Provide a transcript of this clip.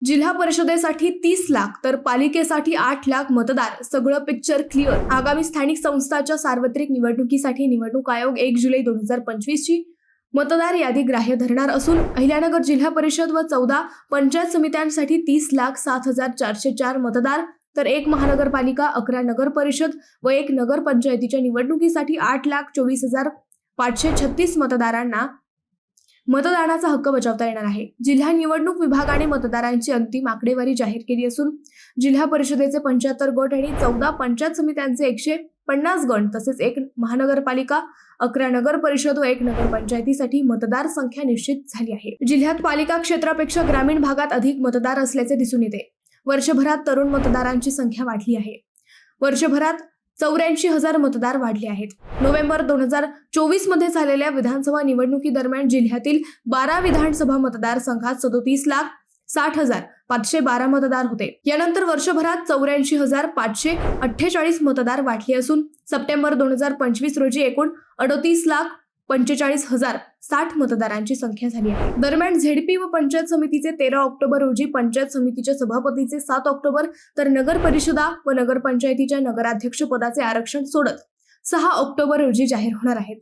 जिल्हा परिषदेसाठी 30 लाख तर पालिकेसाठी 8 लाख मतदार, सगळं पिक्चर क्लिअर। आगामी स्थानिक संस्थाच्या सार्वत्रिक निवडणुकीसाठी निवडणूक आयोग 1 जुलै 2025 ची मतदार यादी ग्राह्य धरणार असून अहिल्यानगर जिल्हा परिषद व 14 पंचायत समित्यांसाठी 30,07,404 मतदार तर 1 महानगरपालिका, 11 नगर परिषद व 1 नगर पंचायतीच्या निवडणुकीसाठी 8,24,536 मतदारांना मतदानाचा हक्क बजावता येणार आहे। जिल्हा निवडणूक विभागाने मतदारांची अंतिम आकडेवारी जाहीर केली असून जिल्हा परिषदेचे 75 गट आणि 14 पंचायत समित्यांचे 150 गट तसेच 1 महानगरपालिका, 11 नगर परिषद व 1 नगर पंचायतीसाठी मतदार संख्या निश्चित झाली आहे। जिल्ह्यात पालिका क्षेत्रापेक्षा ग्रामीण भागात अधिक मतदार असल्याचे दिसून येते। वर्षभरात तरुण मतदारांची संख्या वाढली आहे। वर्षभरात 84,000 मतदार वाढले आहेत। नोव्हेंबर 2024 मध्ये झालेल्या विधानसभा निवडणुकीदरम्यान जिल्ह्यातील 12 विधानसभा मतदारसंघात 37,60,512 मतदार होते। यानंतर वर्षभरात 84,548 मतदार वाढले असून सप्टेंबर 2025 रोजी एकूण 38,45,060 मतदारांची संख्या झाली आहे। दरम्यान झेडपी व पंचायत समितीचे 13 ऑक्टोबर रोजी, पंचायत समितीच्या सभापतीचे 7 ऑक्टोबर तर नगर परिषदा व नगर पंचायतीच्या नगराध्यक्ष पदाचे आरक्षण सोडत 6 ऑक्टोबर रोजी जाहीर होणार आहेत।